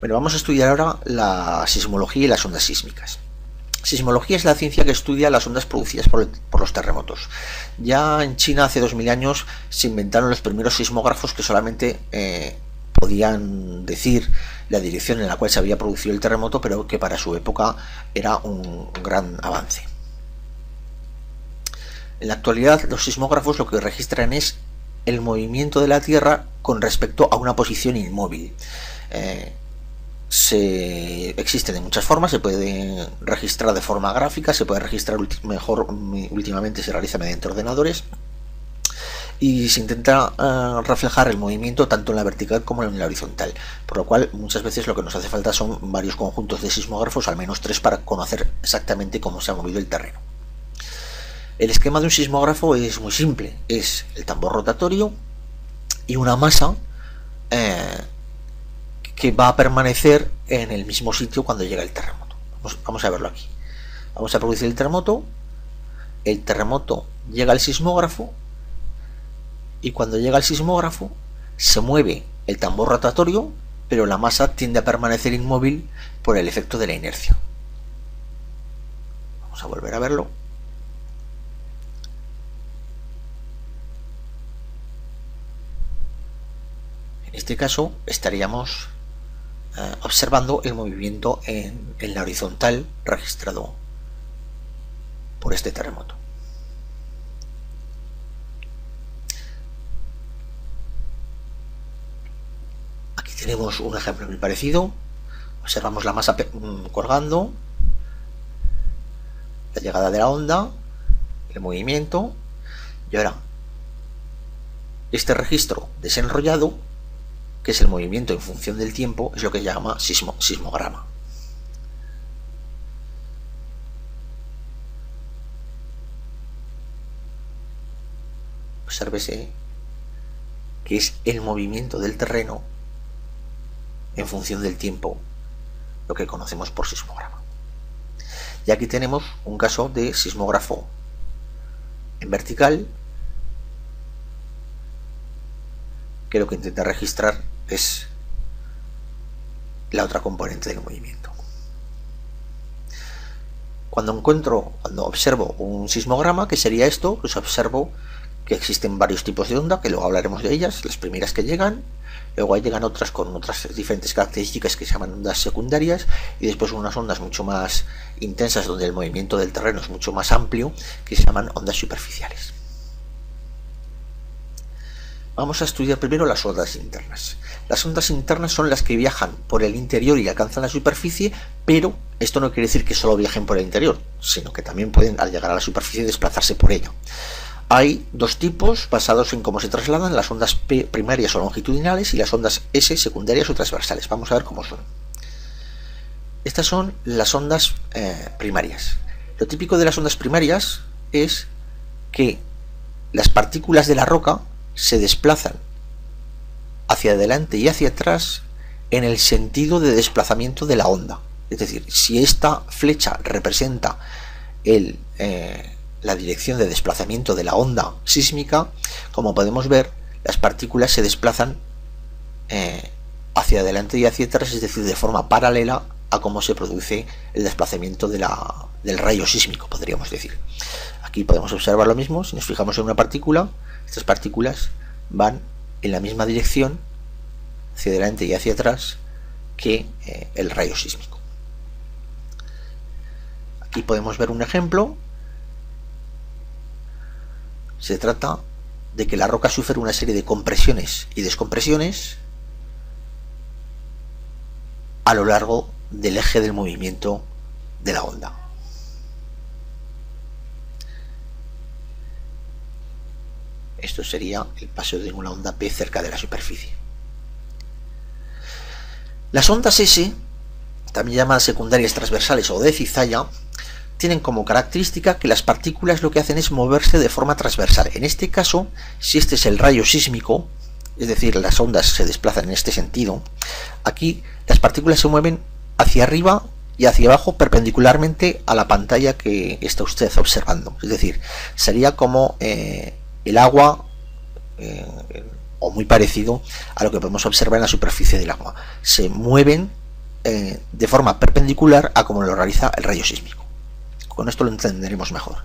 Bueno, vamos a estudiar ahora la sismología y las ondas sísmicas. Sismología es la ciencia que estudia las ondas producidas por los terremotos. Ya en China hace 2000 años se inventaron los primeros sismógrafos que solamente podían decir la dirección en la cual se había producido el terremoto, pero que para su época era un gran avance. En la actualidad los sismógrafos lo que registran es el movimiento de la Tierra con respecto a una posición inmóvil. Existen de muchas formas, se puede registrar de forma gráfica, se puede registrar últimamente se realiza mediante ordenadores y se intenta reflejar el movimiento tanto en la vertical como en la horizontal, por lo cual muchas veces lo que nos hace falta son varios conjuntos de sismógrafos, al menos 3, para conocer exactamente cómo se ha movido el terreno. El esquema de un sismógrafo es muy simple, es el tambor rotatorio y una masa que va a permanecer en el mismo sitio cuando llega el terremoto. Vamos a verlo aquí. Vamos a producir el terremoto llega al sismógrafo y cuando llega al sismógrafo se mueve el tambor rotatorio, pero la masa tiende a permanecer inmóvil por el efecto de la inercia. Vamos a volver a verlo. En este caso estaríamos observando el movimiento en la horizontal registrado por este terremoto. Aquí tenemos un ejemplo muy parecido. Observamos la masa colgando, la llegada de la onda, el movimiento, y ahora este registro desenrollado, que es el movimiento en función del tiempo, es lo que se llama sismograma. Obsérvese que es el movimiento del terreno en función del tiempo, lo que conocemos por sismograma. Y aquí tenemos un caso de sismógrafo en vertical, que lo que intenta registrar es la otra componente del movimiento. Cuando observo un sismograma, que sería esto, pues observo que existen varios tipos de onda, que luego hablaremos de ellas, las primeras que llegan, luego llegan otras con otras diferentes características que se llaman ondas secundarias, y después unas ondas mucho más intensas donde el movimiento del terreno es mucho más amplio, que se llaman ondas superficiales. Vamos a estudiar primero las ondas internas. Las ondas internas son las que viajan por el interior y alcanzan la superficie, pero esto no quiere decir que solo viajen por el interior, sino que también pueden, al llegar a la superficie, desplazarse por ella. Hay dos tipos basados en cómo se trasladan: las ondas P primarias o longitudinales y las ondas S secundarias o transversales. Vamos a ver cómo son. Estas son las ondas primarias. Lo típico de las ondas primarias es que las partículas de la roca se desplazan hacia adelante y hacia atrás en el sentido de desplazamiento de la onda. Es decir, si esta flecha representa la dirección de desplazamiento de la onda sísmica, como podemos ver, las partículas se desplazan hacia adelante y hacia atrás, es decir, de forma paralela a cómo se produce el desplazamiento del rayo sísmico, podríamos decir. Aquí podemos observar lo mismo. Si nos fijamos en una partícula, estas partículas van en la misma dirección hacia adelante y hacia atrás que el rayo sísmico. Aquí podemos ver un ejemplo. Se trata de que la roca sufre una serie de compresiones y descompresiones a lo largo del eje del movimiento de la onda. Esto sería el paso de una onda P cerca de la superficie. Las ondas S, también llamadas secundarias transversales o de cizalla, tienen como característica que las partículas lo que hacen es moverse de forma transversal. En este caso, si este es el rayo sísmico, es decir, las ondas se desplazan en este sentido, aquí las partículas se mueven hacia arriba y hacia abajo perpendicularmente a la pantalla que está usted observando. Es decir, sería como el agua, o muy parecido a lo que podemos observar en la superficie del agua. Se mueven de forma perpendicular a como lo realiza el rayo sísmico. Con esto lo entenderemos mejor.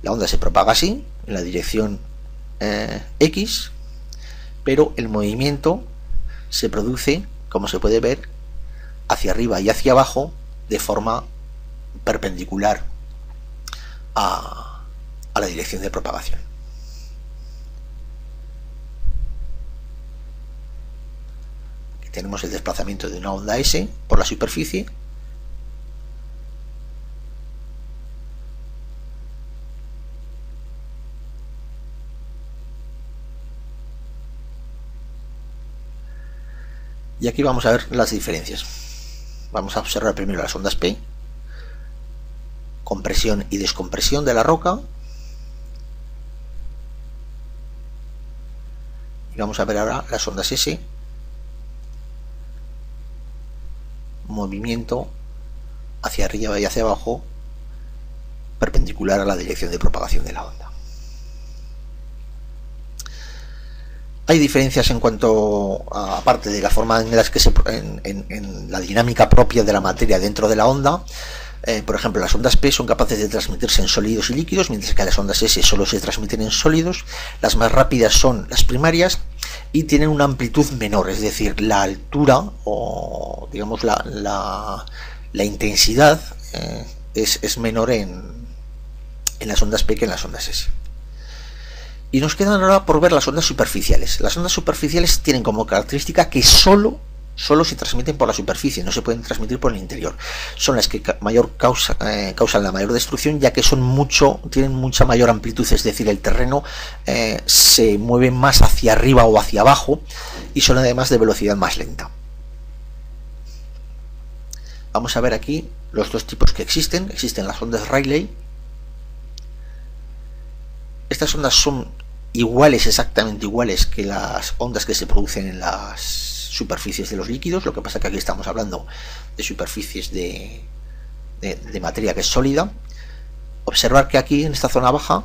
La onda se propaga así, en la dirección X, pero el movimiento se produce, como se puede ver, hacia arriba y hacia abajo de forma perpendicular a la dirección de propagación. Aquí tenemos el desplazamiento de una onda S por la superficie. Y aquí vamos a ver las diferencias. Vamos a observar primero las ondas P, compresión y descompresión de la roca. Y vamos a ver ahora las ondas S, movimiento hacia arriba y hacia abajo, perpendicular a la dirección de propagación de la onda. Hay diferencias en cuanto a, aparte de la forma en las que en la dinámica propia de la materia dentro de la onda. Por ejemplo, las ondas P son capaces de transmitirse en sólidos y líquidos, mientras que las ondas S solo se transmiten en sólidos. Las más rápidas son las primarias y tienen una amplitud menor, es decir, la altura o digamos la intensidad es menor en las ondas P que en las ondas S. Y nos quedan ahora por ver las ondas superficiales. Las ondas superficiales tienen como característica que solo se transmiten por la superficie, no se pueden transmitir por el interior. Son las que causan la mayor destrucción, ya que tienen mucha mayor amplitud, es decir, el terreno se mueve más hacia arriba o hacia abajo y son además de velocidad más lenta. Vamos a ver aquí los dos tipos que existen. Existen las ondas Rayleigh. Estas ondas son exactamente iguales que las ondas que se producen en las superficies de los líquidos, lo que pasa que aquí estamos hablando de superficies de materia que es sólida. Observar que aquí en esta zona baja,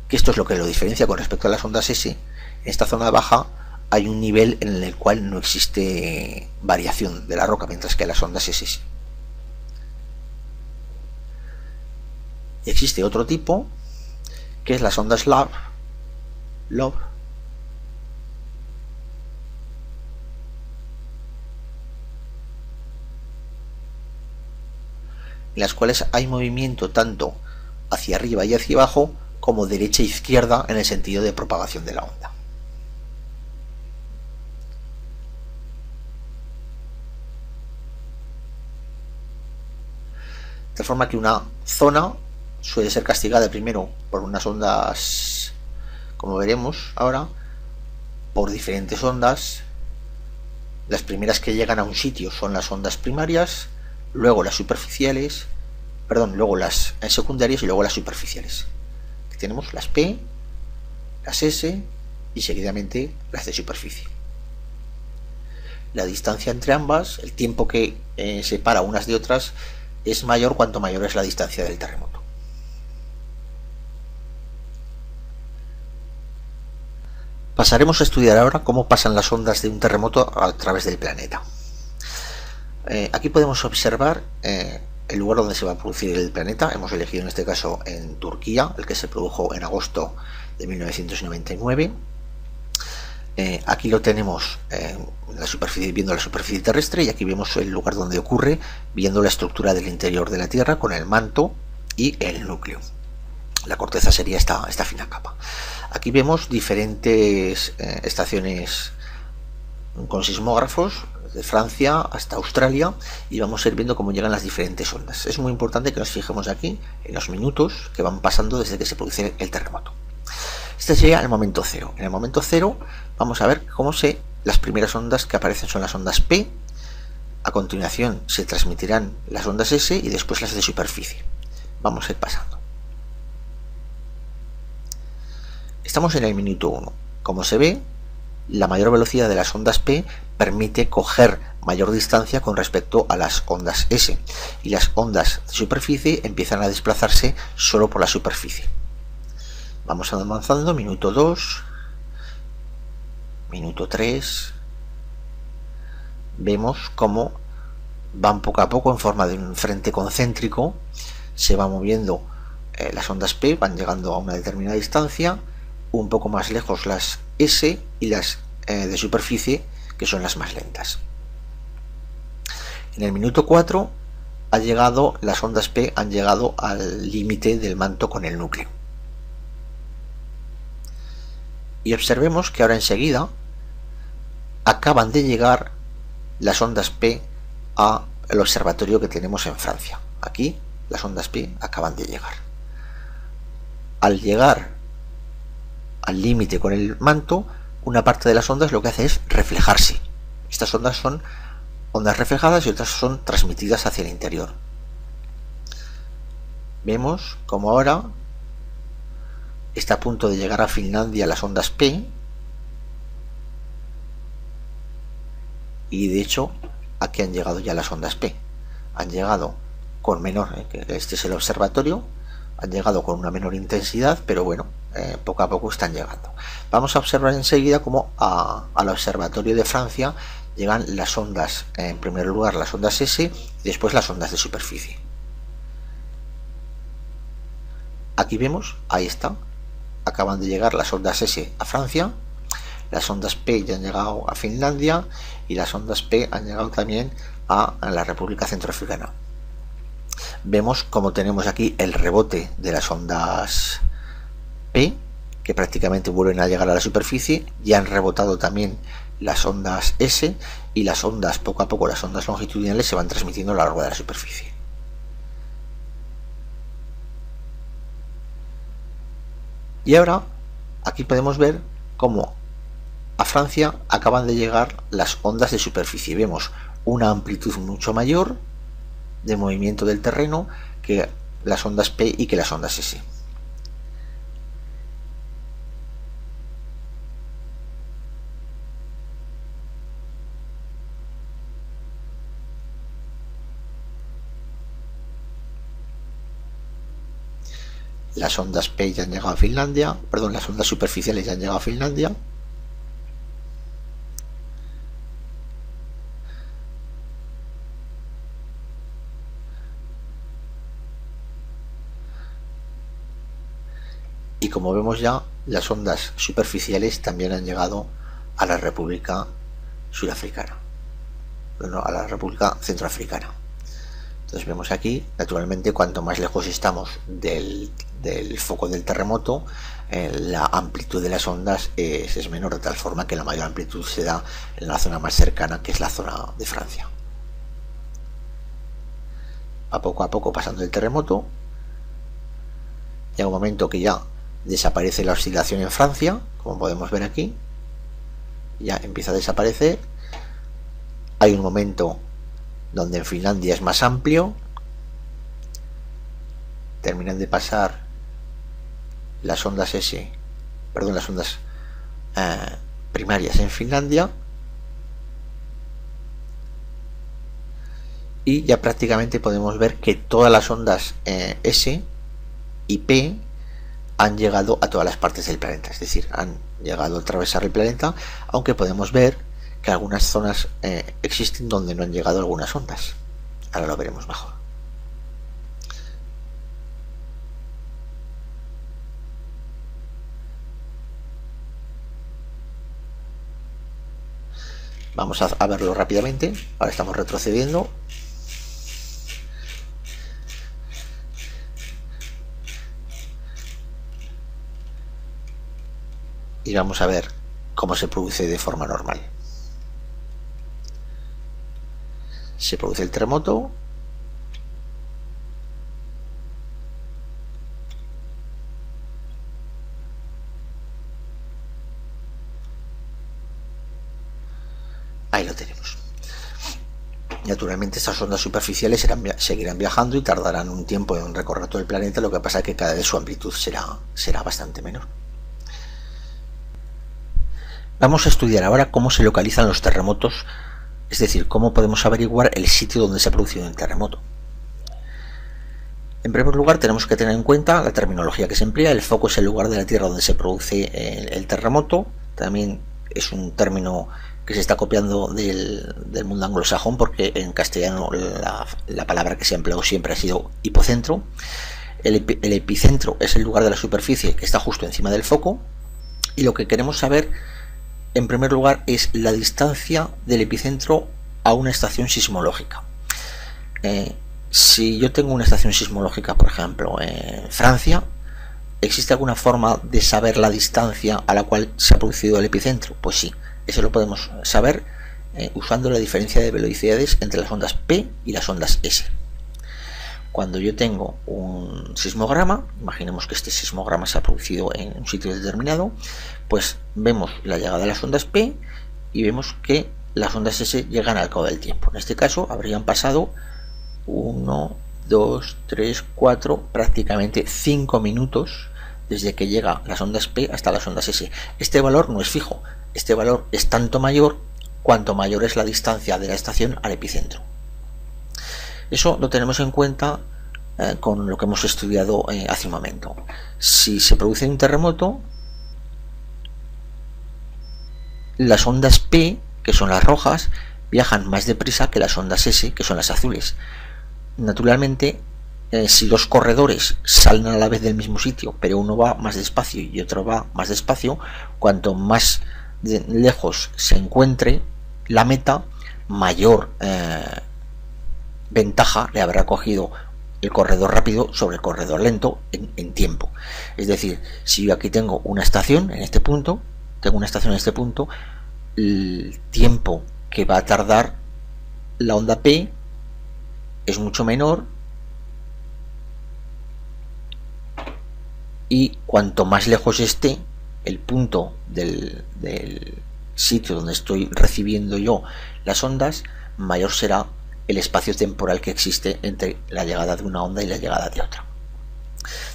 que esto es lo que lo diferencia con respecto a las ondas S, en esta zona baja hay un nivel en el cual no existe variación de la roca, mientras que en las ondas S sí. Y existe otro tipo, que es las ondas Love, en las cuales hay movimiento tanto hacia arriba y hacia abajo como derecha e izquierda en el sentido de propagación de la onda. De tal forma que una zona suele ser castigada primero por unas ondas, como veremos ahora, por diferentes ondas. Las primeras que llegan a un sitio son las ondas primarias, luego las superficiales, luego las secundarias y luego las superficiales. Aquí tenemos las P, las S y seguidamente las de superficie. La distancia entre ambas, el tiempo que separa unas de otras, es mayor cuanto mayor es la distancia del terremoto. Pasaremos a estudiar ahora cómo pasan las ondas de un terremoto a través del planeta. Aquí podemos observar el lugar donde se va a producir el planeta. Hemos elegido en este caso en Turquía, el que se produjo en agosto de 1999. Aquí lo tenemos la superficie, viendo la superficie terrestre, y aquí vemos el lugar donde ocurre, viendo la estructura del interior de la Tierra con el manto y el núcleo. La corteza sería esta fina capa. Aquí vemos diferentes estaciones con sismógrafos, de Francia hasta Australia, y vamos a ir viendo cómo llegan las diferentes ondas. Es muy importante que nos fijemos aquí en los minutos que van pasando desde que se produce el terremoto. Este sería el momento cero. En el momento cero vamos a ver cómo las primeras ondas que aparecen son las ondas P. A continuación se transmitirán las ondas S y después las de superficie. Vamos a ir pasando. Estamos en el minuto 1. Como se ve, la mayor velocidad de las ondas P permite coger mayor distancia con respecto a las ondas S, y las ondas de superficie empiezan a desplazarse solo por la superficie. Vamos avanzando, minuto 2, minuto 3, vemos cómo van poco a poco en forma de un frente concéntrico, se va moviendo las ondas P, van llegando a una determinada distancia, un poco más lejos las S y las de superficie, que son las más lentas. En el minuto 4 las ondas P han llegado al límite del manto con el núcleo. Y observemos que ahora enseguida acaban de llegar las ondas P al observatorio que tenemos en Francia. Aquí las ondas P acaban de llegar. Al llegar al límite con el manto, una parte de las ondas lo que hace es reflejarse. Estas ondas son ondas reflejadas y otras son transmitidas hacia el interior. Vemos como ahora está a punto de llegar a Finlandia las ondas P, y de hecho aquí han llegado ya las ondas P. Han llegado con menor, este es el observatorio, han llegado con una menor intensidad, pero bueno, poco a poco están llegando. Vamos a observar enseguida cómo al observatorio de Francia llegan las ondas, en primer lugar las ondas S y después las ondas de superficie. Aquí vemos, ahí está, acaban de llegar las ondas S a Francia, las ondas P ya han llegado a Finlandia y las ondas P han llegado también a la República Centroafricana. Vemos como tenemos aquí el rebote de las ondas P, que prácticamente vuelven a llegar a la superficie, ya han rebotado también las ondas S y las ondas, poco a poco las ondas longitudinales se van transmitiendo a lo largo de la superficie. Y ahora aquí podemos ver cómo a Francia acaban de llegar las ondas de superficie. Vemos una amplitud mucho mayor de movimiento del terreno que las ondas P y que las ondas S. Las ondas P ya han llegado a Finlandia, perdón, las ondas superficiales ya han llegado a Finlandia. Y como vemos ya, las ondas superficiales también han llegado a la República Surafricana, bueno, a la República Centroafricana. Entonces vemos aquí, naturalmente, cuanto más lejos estamos del foco del terremoto, la amplitud de las ondas es menor, de tal forma que la mayor amplitud se da en la zona más cercana, que es la zona de Francia. A poco pasando el terremoto, llega un momento que ya desaparece la oscilación en Francia, como podemos ver aquí, ya empieza a desaparecer. Hay un momento donde en Finlandia es más amplio, terminan de pasar las ondas S, perdón, las ondas primarias en Finlandia, y ya prácticamente podemos ver que todas las ondas S y P han llegado a todas las partes del planeta, es decir, han llegado a atravesar el planeta, aunque podemos ver que algunas zonas existen donde no han llegado algunas ondas. Ahora lo veremos mejor. Vamos a verlo rápidamente. Ahora estamos retrocediendo. Y vamos a ver cómo se produce de forma normal. Se produce el terremoto. Ahí lo tenemos. Naturalmente estas ondas superficiales seguirán viajando y tardarán un tiempo en recorrer todo el planeta, lo que pasa es que cada vez su amplitud será bastante menor. Vamos a estudiar ahora cómo se localizan los terremotos, es decir, cómo podemos averiguar el sitio donde se ha producido el terremoto. En primer lugar, tenemos que tener en cuenta la terminología que se emplea. El foco es el lugar de la Tierra donde se produce el terremoto. También es un término que se está copiando del mundo anglosajón, porque en castellano la palabra que se ha empleado siempre ha sido hipocentro. El epicentro es el lugar de la superficie que está justo encima del foco, y lo que queremos saber en primer lugar es la distancia del epicentro a una estación sismológica. Si yo tengo una estación sismológica, por ejemplo, en Francia, ¿existe alguna forma de saber la distancia a la cual se ha producido el epicentro? Pues sí, eso lo podemos saber usando la diferencia de velocidades entre las ondas P y las ondas S. Cuando yo tengo un sismograma, imaginemos que este sismograma se ha producido en un sitio determinado, pues vemos la llegada de las ondas P y vemos que las ondas S llegan al cabo del tiempo. En este caso habrían pasado 1, 2, 3, 4, prácticamente 5 minutos desde que llega las ondas P hasta las ondas S. Este valor no es fijo, este valor es tanto mayor cuanto mayor es la distancia de la estación al epicentro. Eso lo tenemos en cuenta con lo que hemos estudiado hace un momento. Si se produce un terremoto, las ondas P, que son las rojas, viajan más deprisa que las ondas S, que son las azules. Naturalmente, si dos corredores salen a la vez del mismo sitio, pero uno va más despacio y otro va más despacio, cuanto más lejos se encuentre la meta, mayor ventaja le habrá cogido el corredor rápido sobre el corredor lento en tiempo. Es decir, si yo aquí tengo una estación en este punto, el tiempo que va a tardar la onda P es mucho menor, y cuanto más lejos esté el punto del sitio donde estoy recibiendo yo las ondas, mayor será el espacio temporal que existe entre la llegada de una onda y la llegada de otra.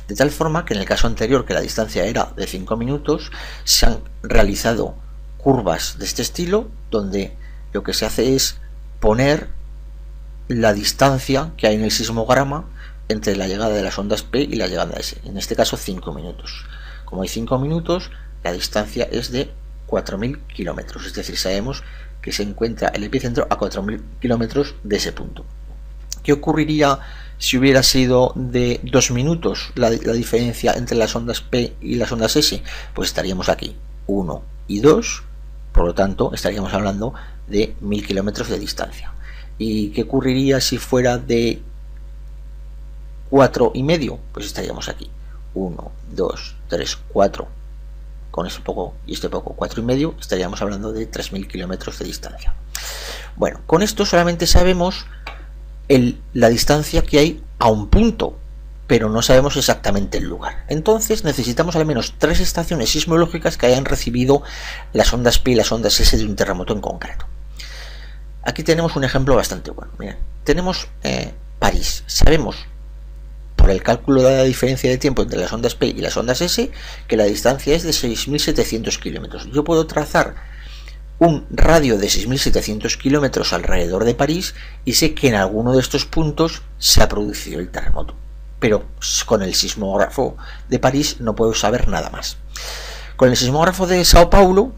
De tal forma que en el caso anterior, que la distancia era de 5 minutos, se han realizado curvas de este estilo, donde lo que se hace es poner la distancia que hay en el sismograma entre la llegada de las ondas P y la llegada de S. En este caso 5 minutos. Como hay 5 minutos, la distancia es de 4.000 kilómetros, es decir, sabemos que se encuentra el epicentro a 4.000 kilómetros de ese punto. ¿Qué ocurriría si hubiera sido de 2 minutos la diferencia entre las ondas P y las ondas S? Pues estaríamos aquí, 1 y 2, por lo tanto estaríamos hablando de 1.000 kilómetros de distancia. ¿Y qué ocurriría si fuera de 4 y medio? Pues estaríamos aquí, 1, 2, 3, 4, con este poco y este poco, 4 y medio, estaríamos hablando de 3.000 kilómetros de distancia. Bueno, con esto solamente sabemos la distancia que hay a un punto, pero no sabemos exactamente el lugar. Entonces necesitamos al menos 3 estaciones sismológicas que hayan recibido las ondas P y las ondas S de un terremoto en concreto. Aquí tenemos un ejemplo bastante bueno. Miren, tenemos París. Sabemos por el cálculo de la diferencia de tiempo entre las ondas P y las ondas S que la distancia es de 6.700 kilómetros. Yo puedo trazar un radio de 6.700 kilómetros alrededor de París y sé que en alguno de estos puntos se ha producido el terremoto, pero con el sismógrafo de París no puedo saber nada más. Con el sismógrafo de Sao Paulo,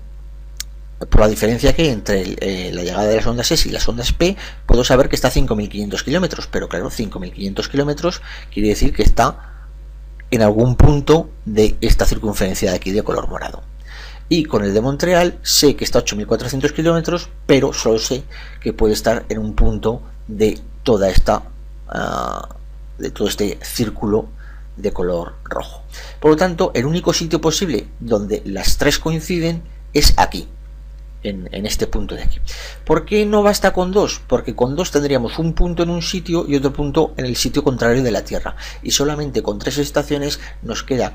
por la diferencia que hay entre la llegada de las ondas S y las ondas P, puedo saber que está a 5.500 kilómetros, pero claro, 5.500 kilómetros quiere decir que está en algún punto de esta circunferencia de aquí de color morado. Y con el de Montreal sé que está a 8.400 kilómetros, pero solo sé que puede estar en un punto de toda esta de todo este círculo de color rojo. Por lo tanto, el único sitio posible donde las tres coinciden es aquí, en este punto de aquí. ¿Por qué no basta con 2? Porque con 2 tendríamos un punto en un sitio y otro punto en el sitio contrario de la Tierra, y solamente con 3 estaciones nos queda